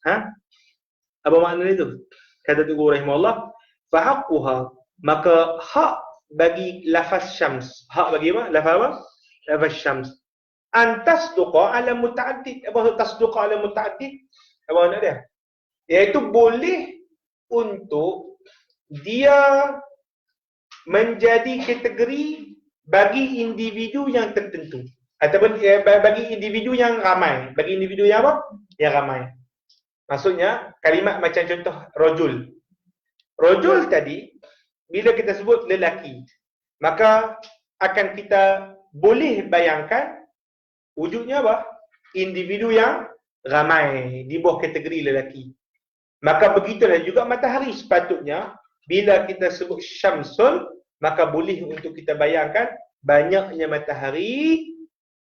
Apa makna dia tu? Kata Tugu Rahimahullah, fahaqquha, maka hak bagi lafaz syams. Hak bagi apa? Lafaz apa? Lafaz syams. Antasduqa ala muta'addid. Apa maksud tasduqa ala muta'addid? Apa makna dia? Iaitu boleh untuk dia menjadi kategori bagi individu yang tertentu. Ataupun bagi individu yang ramai. Bagi individu yang apa? Yang ramai. Maksudnya, kalimat macam contoh rajul. Rajul tadi, bila kita sebut lelaki, maka akan kita boleh bayangkan wujudnya apa? Individu yang ramai di bawah kategori lelaki. Maka begitulah juga matahari. Sepatutnya bila kita sebut syamsun, maka boleh untuk kita bayangkan banyaknya matahari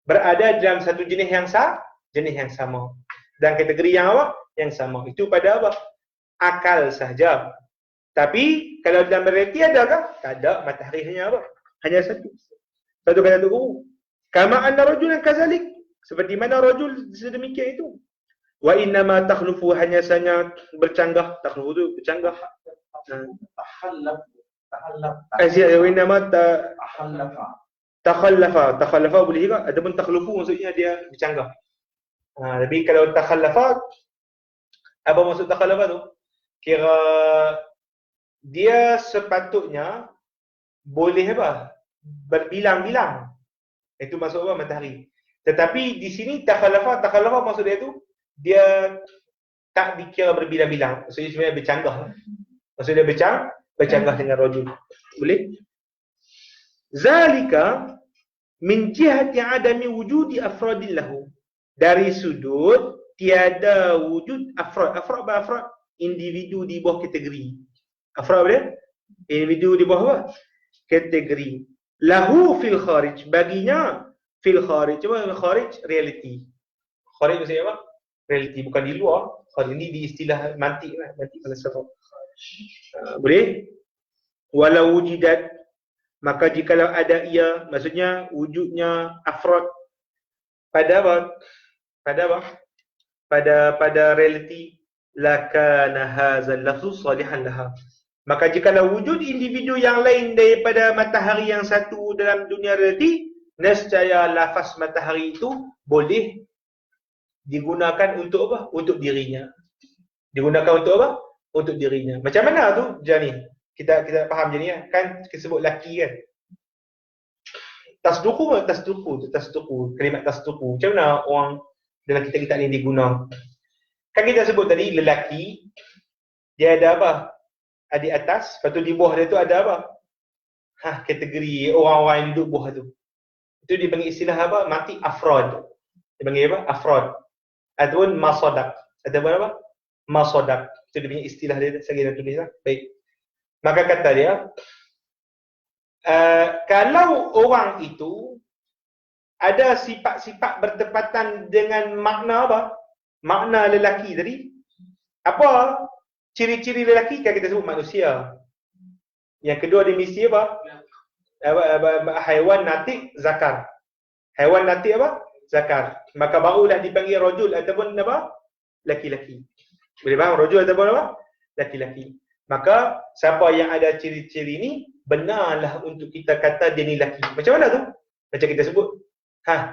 berada dalam satu jenis yang sama. Dan kategori yang apa? Yang sama. Itu pada apa? Akal sahaja. Tapi kalau dalam realiti adakah? Tak ada. Matahari hanya apa? Hanya satu. Satu kata tu. Kama anna rajulan kazalik. Seperti mana rajul sedemikian itu. Wa innama takhlufu, hanya saja bercanggah. Takhlufu tu bercanggah. Wa innama takhallafa boleh juga. Adapun takhlufu maksudnya dia bercanggah. Tapi kalau takhallafa, apa maksud takhallafa tu? Kira dia sepatutnya boleh apa? Berbilang-bilang. Itu maksud apa? Matahari. Tetapi di sini takhallafa maksud dia tu, dia tak dikira berbilang-bilang. Maksudnya sebenarnya bercanggah. Maksudnya bercanggah dengan rajul. Boleh? Zalika min jihati adami wujudi afradin lahu. Dari sudut tiada wujud afrad. Afrad individu di bawah kategori. Afrad dia? Individu di bawah apa? Kategori. Lahu fil kharij. Baginya fil kharij. Apa kharij? Reality. Kharij maksudnya apa? Reality. Bukan di luar. Kharij ini di istilah mantik lah. Mantik falsafah. Boleh? Walau wujidat. Maka jikalau ada ia, maksudnya wujudnya afrad pada apa? Pada reality, lakana hadzal lafzu salihan laha. Maka jikalau wujud individu yang lain daripada matahari yang satu dalam dunia reality, nescaya lafaz matahari itu boleh digunakan untuk apa? Untuk dirinya. Digunakan untuk apa? Untuk dirinya. Macam mana tu Jani? Kita faham je ni kan, kita sebut laki kan. Tasduku. Kalimat tasduku. Macam mana orang dalam kitab-kitab ni diguna? Kan kita sebut tadi lelaki, dia ada apa? di atas, lepas tu di bawah dia tu ada apa? Kategori orang-orang yang duduk bawah tu. Itu dipanggil istilah apa? Mati afrod. Dipanggil apa? Afrod. Ataupun masodak. Ataupun apa? Masodak. Itu dia punya istilah dia. Saya kira tulis lah. Baik. Maka kata dia, kalau orang itu ada sifat-sifat bertepatan dengan makna apa? Makna lelaki tadi. Apa ciri-ciri lelaki? Kan kita sebut manusia. Yang kedua dia mesti apa? Haiwan natik zakar. Haiwan natik apa? Zakar. Maka barulah dipanggil rajul ataupun apa? Laki-laki. Boleh faham? Rajul ataupun apa? Laki-laki. Maka siapa yang ada ciri-ciri ni, benarlah untuk kita kata dia ni laki. Macam mana tu? Macam kita sebut,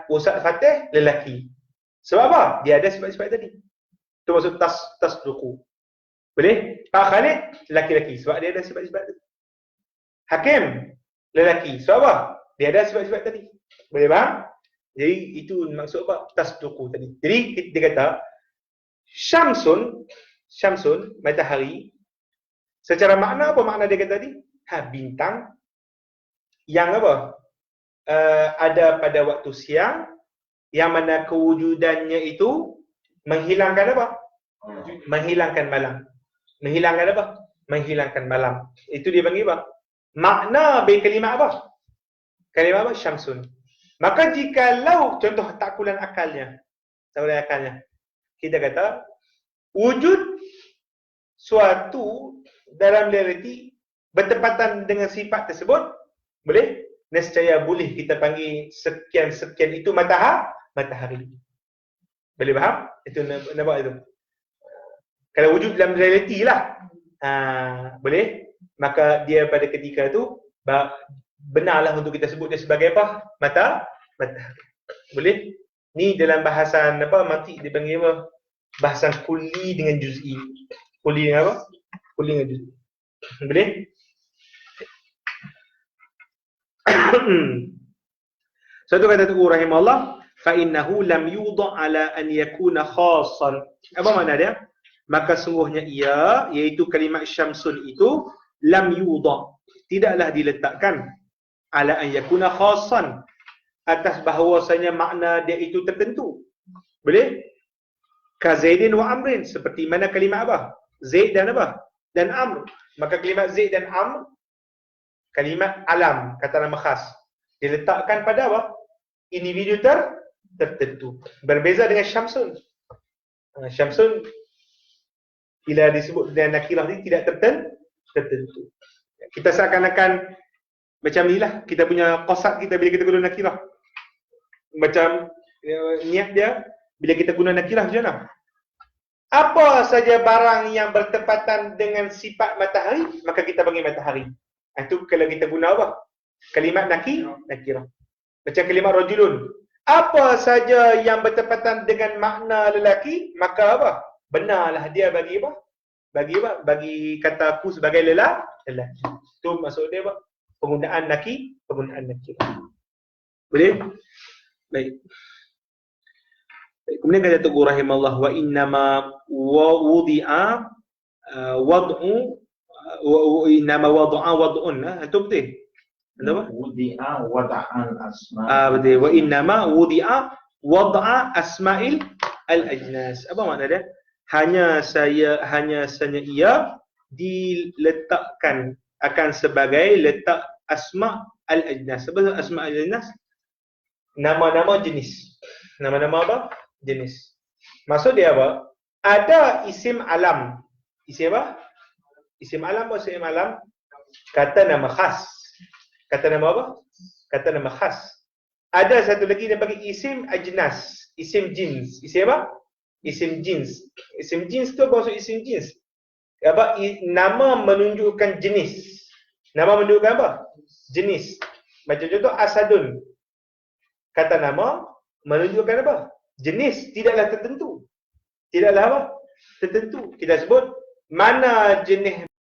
Ustaz Fatih lelaki. Sebab apa? Dia ada sifat-sifat tadi. Itu maksud tasduqu. Boleh? Pak Khalid laki-laki sebab dia ada sifat-sifat tadi. Hakim lelaki. Sebab apa? Dia ada sifat-sifat tadi. Boleh faham? Jadi itu maksud apa? Tasduqu tadi. Jadi dia kata Syamsun matahari. Secara makna apa makna dia kata tadi? Bintang yang apa? Ada pada waktu siang, yang mana kewujudannya itu menghilangkan apa? Menghilangkan malam. Menghilangkan apa? Menghilangkan malam. Itu dia panggil apa? Makna kalimat apa? Kalimat apa? Syamsun. Maka jikalau contoh takulan akalnya, kita kata wujud suatu dalam realiti bertepatan dengan sifat tersebut, boleh? Nescaya boleh kita panggil sekian-sekian itu matahari. Boleh faham? Itu nampak itu. Kalau wujud dalam realiti lah, boleh? Maka dia pada ketika itu benarlah untuk kita sebut dia sebagai apa? Matahari. Boleh? Ni dalam bahasan apa? Mantik dia panggil apa? Bahasan kulli dengan juz'i. Kulli dengan apa? Kulli dengan juz'i. Boleh? Satu kata Tuku rahimahullah, fa innahu lam yudha ala an yakuna khassan. Apa makna dia? Maka sungguhnya ia, iaitu kalimat syamsun itu, lam yudha, tidaklah diletakkan ala an yakuna khassan, atas bahawasanya makna dia itu tertentu. Boleh? Ka Zaidin wa Amrin, seperti mana kalimat apa? Zaid dan apa? Dan Amr. Maka kalimat Zaid dan Amr, kalimat alam, kata nama khas, diletakkan pada apa? Individu tertentu. Berbeza dengan syamsun. Syamsun bila disebut dengan nakirah ni tidak tertentu. Kita seakan-akan macam inilah kita punya qasad kita bila kita guna nakirah. Macam niat dia bila kita guna nakirah macam mana? Apa saja barang yang bertepatan dengan sifat matahari, maka kita panggil matahari. Itu kalau kita guna apa? Kalimat nakirah. Macam kalimat rajulun. Apa saja yang bertepatan dengan makna lelaki, maka apa? Benarlah dia bagi apa? Bagi kata aku sebagai lelaki. Itu maksud dia apa? Penggunaan nakirah. Boleh? Baik. Kemudian kata Tuku rahimahullah, wa innama wudi'a wad'u wa innama wad'un. Itu betul? Apa? Wudi'a wada'an asma. Betul. Wa innama wudi'a wad'a asma'il al-ajnas. Apa makna dia? Hanya saja ia diletakkan akan sebagai letak asma' al-ajnas. Apa asma' al-ajnas? Nama-nama jenis. Nama-nama apa? Jenis. Maksud dia apa? Ada isim alam. Isim apa? Isim alam apa isim alam? Kata nama khas. Kata nama apa? Kata nama khas. Ada satu lagi dia bagi isim ajnas. Isim jins. Isim apa? Isim jins. Isim jins tu apa maksud isim jins? Apa? Nama menunjukkan jenis. Nama menunjukkan apa? Jenis. Macam contoh asadun. Kata nama menunjukkan apa? Jenis, tidaklah tertentu. Tidaklah apa? Tertentu. Kita sebut mana jenis